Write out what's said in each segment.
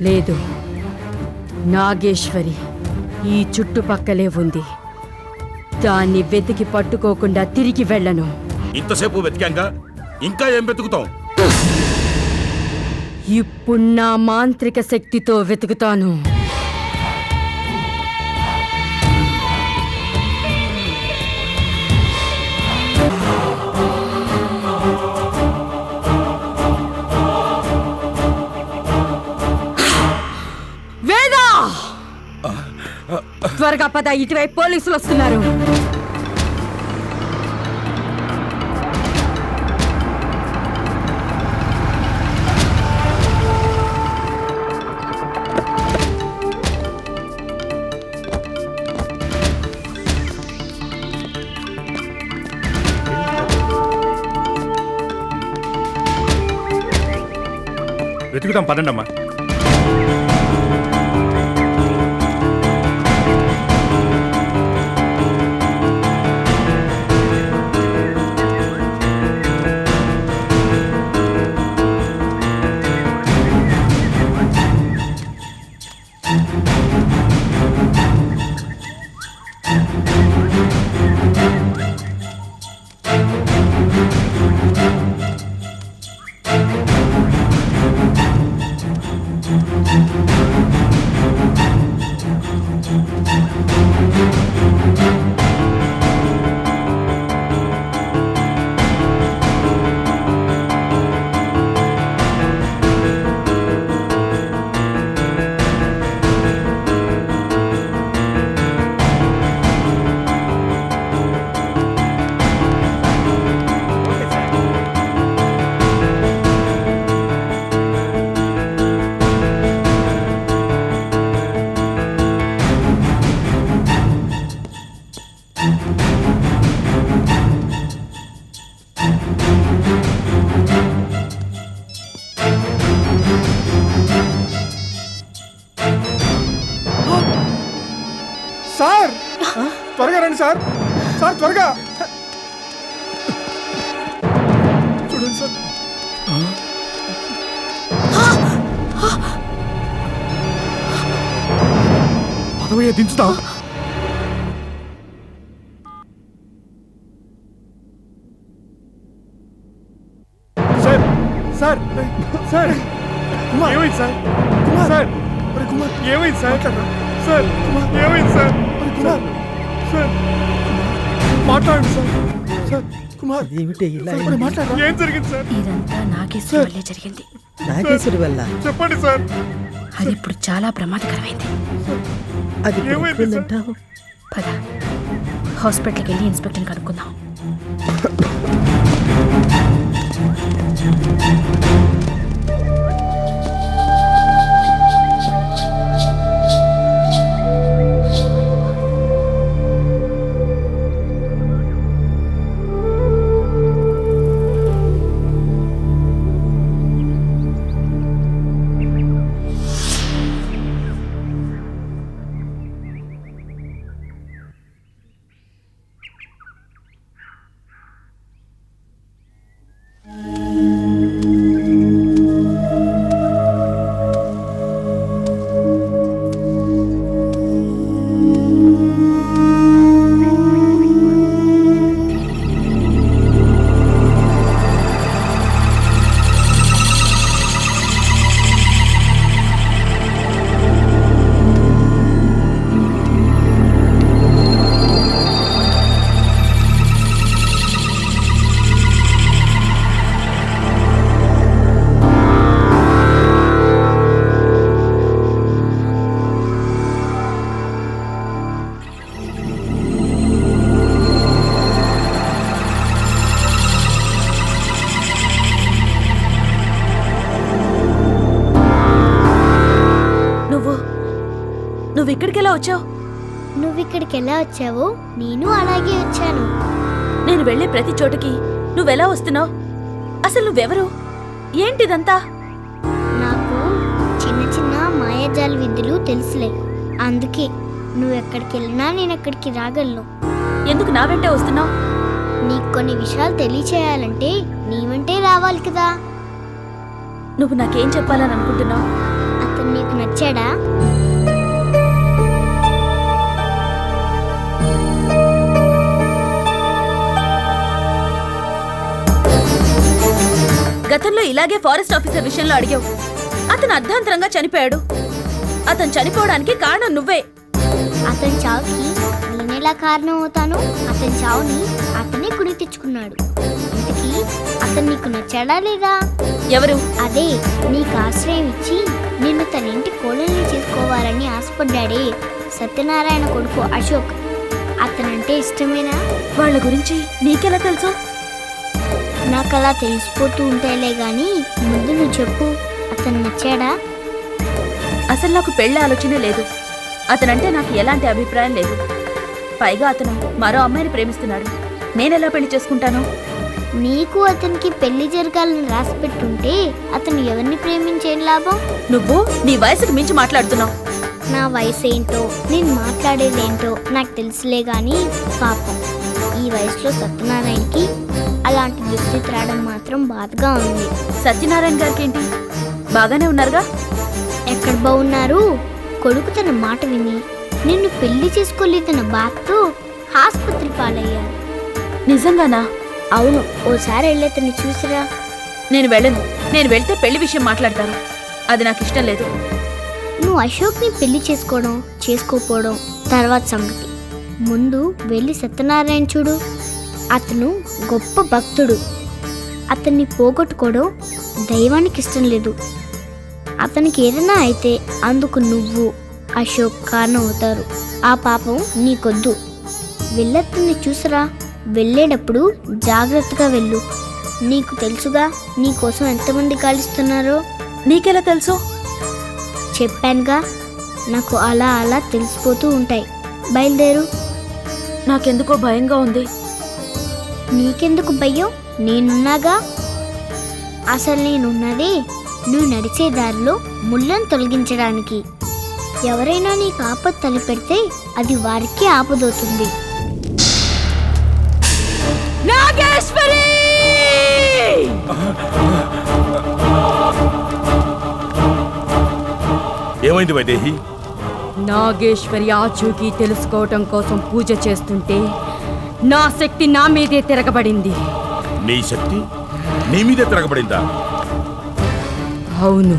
లేదు, నాగేశ్వరి ఈ చుట్టుపక్కలే ఉంది. దాన్ని వెతికి పట్టుకోకుండా తిరిగి వెళ్ళను. ఇంతసేపు వెతికాంగా ఇంకా ఏం వెతుకుతాం? ఇప్పుడు నా మాంత్రిక శక్తితో వెతుకుతాను. వేదా, త్వరగా పద, ఇటువైపు పోలీసులు వస్తున్నారు. వెతుకుతాం, పదండమ్మా. సార్ త్వరగా రండి సార్, సార్ త్వరగా చూడండి సార్. పదవయ్య దించుతా. సార్ సార్ సార్ ఏమైంది సార్? సార్ ఏమైంది సార్? సార్ ఏమైంది సార్? కుమార్ సార్ మాట్లాడండి సార్. సార్ కుమార్ ఏమిటి ఇలా మాట్లాడు, ఏం జరిగింది సార్? ఇదంతా నాగేశ్వరి వల్లే జరిగింది. నాగేశ్వరి వల్ల? చెప్పండి సార్. అది ఇప్పుడు చాలా ప్రమాదకరమైంది. అది ఎప్పుడుందంటావు? పద, హాస్పిటల్కి వెళ్ళి ఇన్స్పెక్టర్ని కనుక్కుందాం. నువ్వు ఇక్కడికి ఎలా వచ్చావు? నువ్వు ఇక్కడికి ఎలా వచ్చావు? నేను అలాగే వచ్చాను. నేను వెళ్ళే ప్రతి చోటుకి నువ్వెలా వస్తున్నావు? అసలు నువ్వెవరు? ఏంటిదంతా? నాకు చిన్న చిన్న మాయాజాల విద్యలు తెలుసులే, అందుకే నువ్వెక్కడికి వెళ్ళినా నేను ఎక్కడికి రాగలను. ఎందుకు నా వెంటే వస్తున్నావు? నీకు కొన్ని విషయాలు తెలియచేయాలంటే నీ వెంటే రావాలి కదా. నువ్వు నాకేం చెప్పాలని అనుకుంటున్నావు? అతను అతను నీకు నచ్చాడా? గతంలో ఇలాగే ఫారెస్ట్ ఆఫీసర్ విషయంలో అడిగావు. అతను అర్ధాంతరంగా చనిపోయాడు. అతను చనిపోవడానికి కారణం నువ్వే. అతని చావుకి నేనెలా కారణం అవుతాను? అతని చావుని అతనే కొని తెచ్చుకున్నాడు. ఇంతకీ అతను నీకు నచ్చాడా లేదా? ఎవరు? అదే నీకు ఆశ్రయం ఇచ్చి నిన్ను తన ఇంటి కోడల్ని చేసుకోవాలని ఆశపడ్డాడే సత్యనారాయణ కొడుకు అశోక్. అతనంటే ఇష్టమేనా? వాళ్ళ గురించి నీకెలా తెలుసు? నాకు అలా తెలిసిపోతూ ఉంటాయిలే గాని ముందు నువ్వు చెప్పు, అతను నచ్చాడా? అసలు నాకు పెళ్లి ఆలోచనే లేదు. అతనంటే నాకు ఎలాంటి అభిప్రాయం లేదు. పైగా అతను మరో అమ్మాయిని ప్రేమిస్తున్నాడు. నేనెలా పెళ్లి చేసుకుంటాను? నీకు అతనికి పెళ్లి జరగాలని రాసి పెట్టుంటే అతను ఎవరిని ప్రేమించేం లాభం? నువ్వు నీ వయసుకు మించి మాట్లాడుతున్నావు. నా వయసు ఏంటో నేను మాట్లాడేదేంటో నాకు తెలుసులే గాని పాపం ఈ వయసులో సత్యనారాయణకి అలాంటి దుస్థితి రావడం మాత్రం బాధగా ఉంది. సత్యనారాయణ గారికి ఏంటి? బాగానే ఉన్నారుగా? ఎక్కడ బాగున్నారు? కొడుకు తన మాట విని నిన్ను పెళ్లి చేసుకోలేదన్న బాధతో ఆసుపత్రి పాలయ్యారు. నిజంగానా? అవును, ఓసారి వెళ్ళేతన్ని చూసిరా. నేను వెళ్ళను. నేను వెళ్తే పెళ్లి విషయం మాట్లాడతాను. అది నాకు ఇష్టం లేదు. నువ్వు అశోక్ని పెళ్లి చేసుకోవడం చేసుకోపోవడం తర్వాత సంగతి. ముందు వెళ్ళి సత్యనారాయణ చూడు. అతను గొప్ప భక్తుడు. అతన్ని పోగొట్టుకోవడం దైవానికి ఇష్టం లేదు. అతనికి ఏదైనా అయితే అందుకు నువ్వు అశోక్ కారణం అవుతారు. ఆ పాపం నీకొద్దు. వెళ్ళత్తన్ని చూసరా. వెళ్ళేటప్పుడు జాగ్రత్తగా వెళ్ళు. నీకు తెలుసుగా నీకోసం ఎంతమంది గాలిస్తున్నారో. నీకెలా తెలుసు? చెప్పానుగా, నాకు అలా అలా తెలిసిపోతూ ఉంటాయి. బయలుదేరు. నాకెందుకో భయంగా ఉంది. నీకెందుకు భయం? నేనున్నాగా. అసలు నేనున్నదే నువ్వు నడిచే దారిలో ముళ్ళను తొలగించడానికి. ఎవరైనా నీకు ఆపద తలపెడితే అది వారికి ఆపదవుతుంది. నాగేశ్వరి! ఏమైంది వైదేహి? నాగేశ్వరి ఆచూకీ తెలుసుకోవటం కోసం పూజ చేస్తుంటే నా శక్తి నా మీదే తిరగబడింది. నీ శక్తి నీ మీదే తిరగబడిందా? అవును,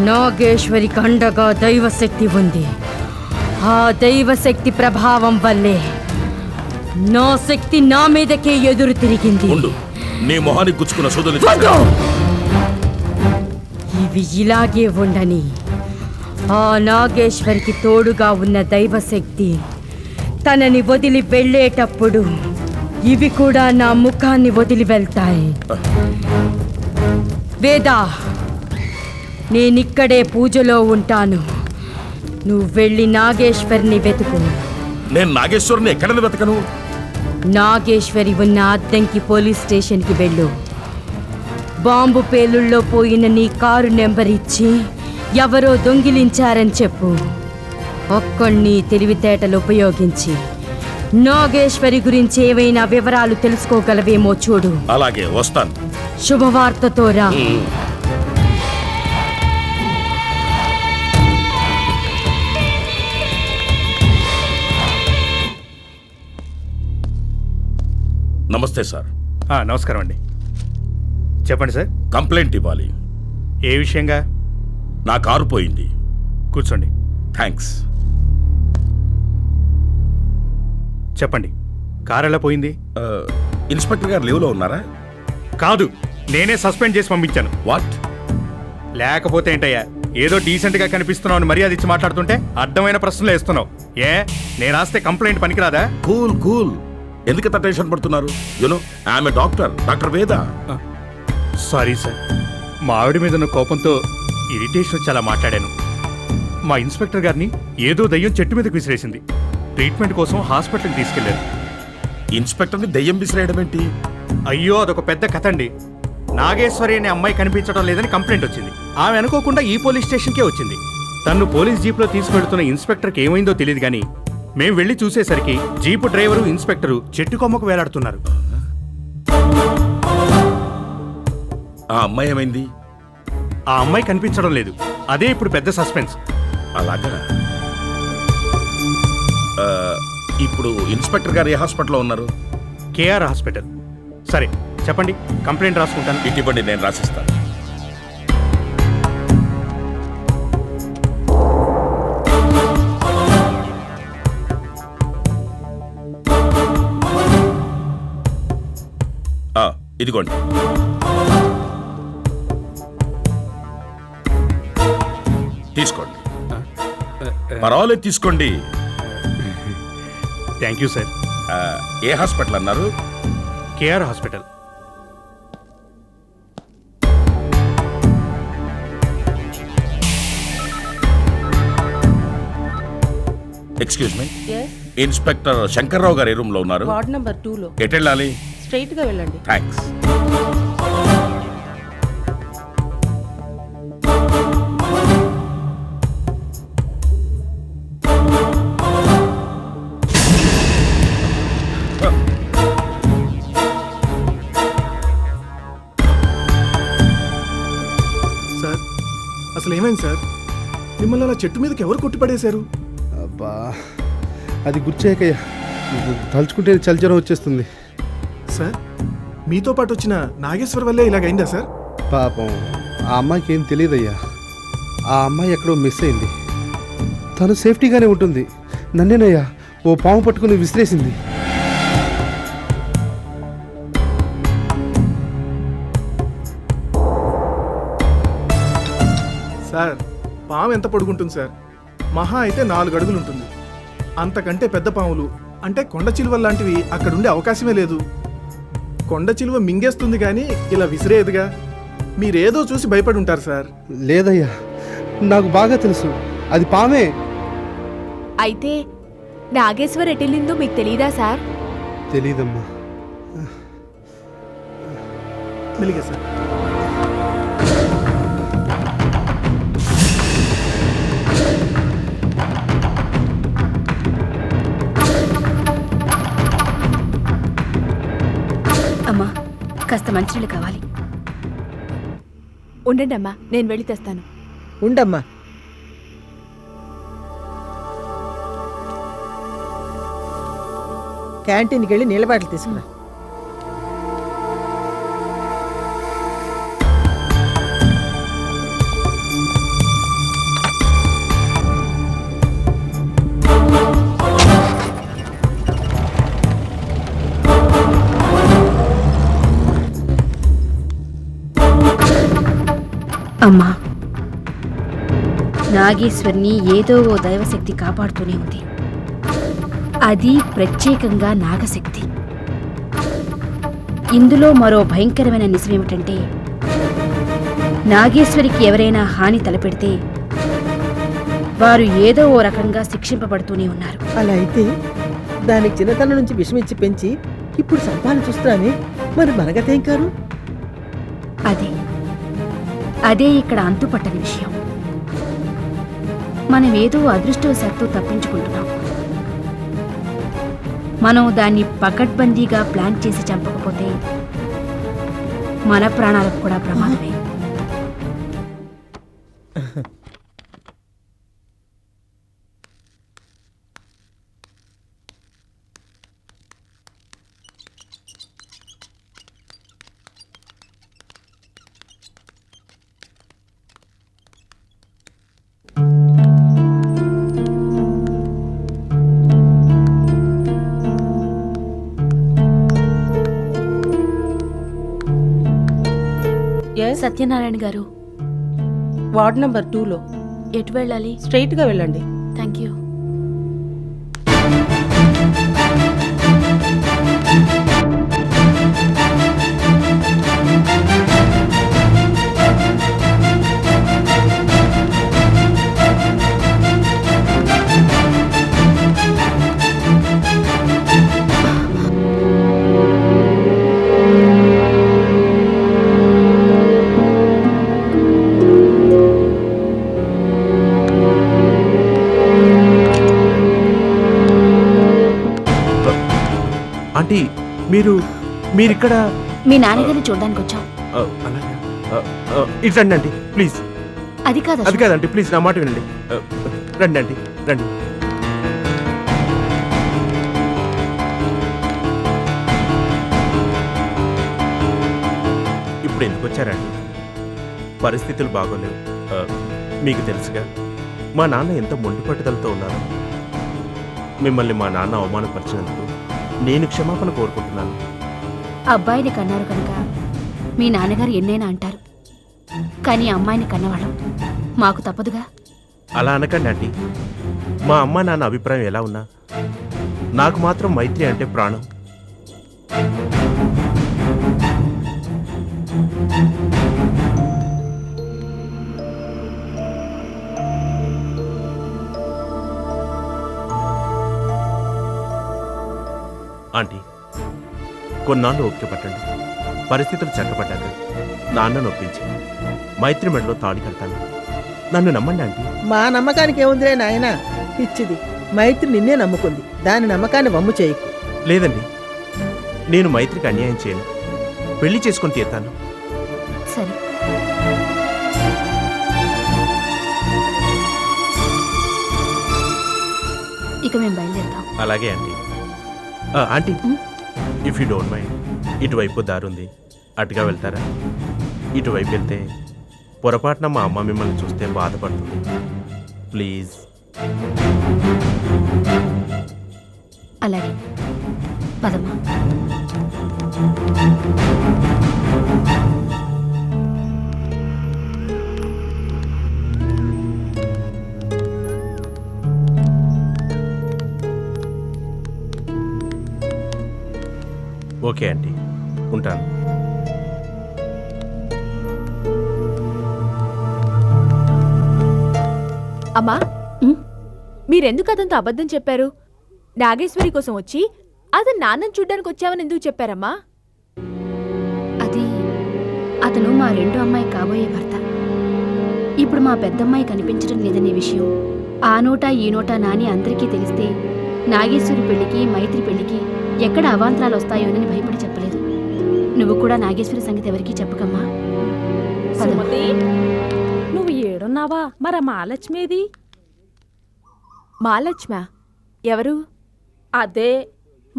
నాగేశ్వరి కండగా దైవశక్తి ఉంది. ఆ దైవశక్తి ప్రభావం వల్లే నా శక్తి నా మీదకే ఎదురు తిరిగింది. ఉండు, నీ మొహానికి గుచ్చుకున్న సోదరుని వద్దు! ఇవి ఇలాగే ఉండని. ఆ నాగేశ్వరికి తోడుగా ఉన్న దైవశక్తి తనని వదిలి వెళ్ళేటప్పుడు ఇవి కూడా నా ముఖాన్ని వదిలి వెళ్తాయి. వేదా, నేనిక్కడే పూజలో ఉంటాను. నువ్వు వెళ్ళి నాగేశ్వరిని వెతుకు. నేను నాగేశ్వరుని ఎక్కడని వెతకను? నాగేశ్వరి ఉన్న అద్దంకి పోలీస్ స్టేషన్కి వెళ్ళు. బాంబు పేలుళ్ళలో పోయిన నీ కారు నెంబర్ ఇచ్చి ఎవరో దొంగిలించారని చెప్పు. ఒక్కడిని తెలివితేటలు ఉపయోగించి నాగేశ్వరి గురించి ఏవైనా వివరాలు తెలుసుకోగలవేమో చూడు. అలాగే, వస్తాను. శుభవార్తతో రా. నమస్తే సార్. నమస్కారం అండి. చెప్పండి సార్. కంప్లైంట్ ఇవ్వాలి. ఏ విషయంగా? నా కారు పోయింది. కూర్చోండి. థ్యాంక్స్. చెప్పండి, కారు ఎలా పోయింది? ఇన్స్పెక్టర్ గారు లీవ్లో ఉన్నారా? కాదు, నేనే సస్పెండ్ చేసి పంపించాను. వాట్? లేకపోతే ఏంటయ్యా, ఏదో డీసెంట్గా కనిపిస్తున్నావు అని మర్యాద ఇచ్చి మాట్లాడుతుంటే అడ్డమైన ప్రశ్నలు వేస్తున్నావు. ఏ, నేను రాస్తే కంప్లైంట్ పనికిరాదా? Cool cool. ఎందుకంత టెన్షన్ పడుతున్నారు? యునో ఆమె డాక్టర్ వేద. సారీ సార్, మా ఆవిడ మీద ఉన్న కోపంతో ఇరిటేషన్ వచ్చి అలా మాట్లాడాను. మా ఇన్స్పెక్టర్ గారిని ఏదో దయ్యం చెట్టు మీదకి విసిరేసింది. ట్రీట్మెంట్ కోసం హాస్పిటల్కి తీసుకెళ్లారు. ఇన్స్పెక్టర్ని దెయ్యం విసిరేయడం ఏంటి? అయ్యో, అదొక పెద్ద కథ అండి. నాగేశ్వరి అనే అమ్మాయి కనిపించడం లేదని కంప్లైంట్ వచ్చింది. ఆమె అనుకోకుండా ఈ పోలీస్ స్టేషన్కే వచ్చింది. తన్ను పోలీస్ జీప్లో తీసుకెళ్తున్న ఇన్స్పెక్టర్కి ఏమైందో తెలియదు కానీ మేం వెళ్లి చూసేసరికి జీపు డ్రైవరు ఇన్స్పెక్టరు చెట్టు కొమ్మకు వేలాడుతున్నారు. ఆ అమ్మాయి ఏమైంది? ఆ అమ్మాయి కనిపించడం లేదు. అదే ఇప్పుడు పెద్ద సస్పెన్స్. అలాగా ఆ, ఇప్పుడు ఇన్స్పెక్టర్ గారు ఏ హాస్పిటల్లో ఉన్నారు? కేఆర్ హాస్పిటల్. సరే చెప్పండి, కంప్లైంట్ రాసుకుంటాను. ఇటువంటి నేను రాసిస్తాను. ఇదిగోండి. తీసుకోండి, పర్వాలేదు తీసుకోండి. Thank you sir. ఏ హాస్పిటల్ అన్నారు? KR hospital. Excuse me, inspector Shankar Rao గారు ఏ రూమ్ లో ఉన్నారు? వార్డ్ నంబర్ 2లో. ఎటు వెళ్ళాలి? స్ట్రైట్ గా వెళ్ళండి. థ్యాంక్స్. సార్ అసలు ఏమైంది సార్? మిమ్మల్ని అలా చెట్టు మీదకి ఎవరు కొట్టిపడేశారు? అబ్బా, అది గుర్చేకయ్యా, తలుచుకుంటే చలిజ్వరం వచ్చేస్తుంది. సార్ మీతో పాటు వచ్చిన నాగేశ్వర్ వల్లే ఇలాగైందా సార్? పాపం ఆ అమ్మాయికి ఏం తెలియదయ్యా. ఆ అమ్మాయి ఎక్కడో మిస్ అయింది. తను సేఫ్టీగానే ఉంటుంది. నన్నేనయ్యా ఓ పాము పట్టుకుని విసిరేసింది. సార్ పాము ఎంత పొడుగుంటుంది సార్? మహా అయితే 4 అడుగులు ఉంటుంది. అంతకంటే పెద్ద పాములు అంటే కొండ చిలువలు లాంటివి అక్కడ ఉండే అవకాశమే లేదు. కొండ చిలువ మింగేస్తుంది కానీ ఇలా విసిరేదిగా. మీరేదో చూసి భయపడి ఉంటారు సార్. లేదయ్యా, నాకు బాగా తెలుసు అది పామే. అయితే నాగేశ్వర్ ఎటెళ్ళిందో మీకు తెలీదా సార్? తెలీదమ్మా. మెలిగే సార్. అమ్మా, కాస్త మంచినీళ్ళు కావాలి. ఉండండి అమ్మా, నేను వెళ్ళి తెస్తాను. ఉండమ్మా. క్యాంటీన్కి వెళ్ళి నీళ్ళ బాటలు తీసుకురా. అమ్మా, నాగేశ్వర్ని ఏదో ఓ దైవశక్తి కాపాడుతూనే ఉంది. అది ప్రత్యేకంగా నాగశక్తి. ఇందులో మరో భయంకరమైన నిజం ఏమిటంటే, నాగేశ్వరికి ఎవరైనా హాని తలపెడితే వారు ఏదో ఓ రకంగా శిక్షింపబడుతూనే ఉన్నారు. అలా అయితే దానికి చిన్నతనం నుంచి విషమిచ్చి పెంచి ఇప్పుడు సంపాదన చూస్తున్నానే, మరి మనగతేం కాదు? అదే ఇక్కడ అంతుపట్టని విషయం. మనం ఏదో అదృష్టవశాత్తు తప్పించుకుంటున్నాం. మనం దాన్ని పకడ్బందీగా ప్లాన్ చేసి చంపకపోతే మన ప్రాణాలకు కూడా ప్రమాదమే. సత్యనారాయణ గారు, వార్డ్ నంబర్ 2లో. ఎటు వెళ్ళాలి? స్ట్రైట్ గా వెళ్ళండి. Thank you. ఆంటీ, మీరిక్కడ? మీ నాన్నగారిని చూడడానికి వచ్చాం. అలాగా. ఇటు రండి అండి ప్లీజ్. అది కాదు అది కాదండి ప్లీజ్ నా మాట వినండి. రండి అండి రండి. ఇప్పుడు ఎందుకు వచ్చారండి? పరిస్థితులు బాగోలేవు. మీకు తెలుసుగా మా నాన్న ఎంత మొండి పట్టుదలతో ఉన్నారు. మిమ్మల్ని మా నాన్న అవమానపరిచినందుకు నేను క్షమాపణ కోరుకుంటున్నాను. అబ్బాయిని కన్నారు కనుక మీ నాన్నగారు ఎన్నైనా అంటారు, కానీ అమ్మాయిని కన్నవాళ్ళం మాకు తప్పదుగా. అలా అనకండి ఆంటీ. మా అమ్మ నాన్న అభిప్రాయం ఎలా ఉన్నా నాకు మాత్రం మైత్రి అంటే ప్రాణం. ఆంటీ, కొన్నాళ్ళు ఓకే పట్టండి. పరిస్థితులు చక్కబడ్డాక నాన్న నొప్పించి మైత్రి మెడలో తాళి కడతాను. నన్ను నమ్మండి ఆంటీ. మా నమ్మకానికి ఏముందిరే నాయనా, పిచ్చిది. మైత్రి నిన్నే నమ్ముకుంది, దాని నమ్మకాన్ని వమ్ము చేయకు. లేదండి, నేను మైత్రికి అన్యాయం చేయను. పెళ్లి చేసుకొని తీరుతాను. సరే, ఇక మేము బయలుదేరుతాం. అలాగే aunty. Aunty, if you don't mind, ఇటువైపు దారుంది, అటుగా వెళ్తారా? ఇటువైపు వెళ్తే పొరపాటున మా అమ్మ మిమ్మల్ని చూస్తే బాధపడుతుంది. ప్లీజ్. అలాగే పదమ్మా. ఓకే ఆంటీ, ఉంటాను. అమ్మా, మీరెందుకు అతనితో అబద్ధం చెప్పారు? నాగేశ్వరి కోసం వచ్చి అతను నాన్నని చూడ్డానికి వచ్చావని ఎందుకు చెప్పారమ్మా? అది అతను మా రెండో అమ్మాయి కాబోయే భర్త. ఇప్పుడు మా పెద్దమ్మాయి కనిపించడం లేదనే విషయం ఆ నోట ఈ నోట నాని అందరికీ తెలిస్తే నాగేశ్వరి పెళ్లికి మైత్రి పెళ్లికి ఎక్కడ అవాంతరాలు వస్తాయోనని భయపడి చెప్పలేదు. నువ్వు కూడా నాగేశ్వరి సంగతి ఎవరికీ చెప్పకమ్మా. సుమతి, నువ్వు ఏడున్నావా? మరి మహాలక్ష్మేది? మహాలక్ష్మ ఎవరు? అదే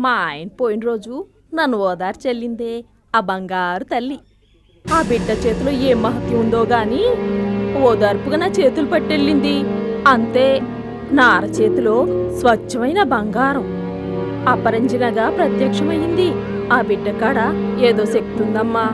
మా ఆయన పోయిన రోజు నన్ను ఓదారు చెల్లిందే, ఆ బంగారు తల్లి. ఆ బిడ్డ చేతిలో ఏ మహత్యం ఉందో గాని ఓదార్పుగా నా చేతులు పట్టెళ్ళింది. అంతే, నా అరచేతిలో స్వచ్ఛమైన బంగారం అపరంజినగా ప్రత్యక్షమైంది. ఆ బిడ్డ కాడ ఏదో శక్తి ఉందమ్మా.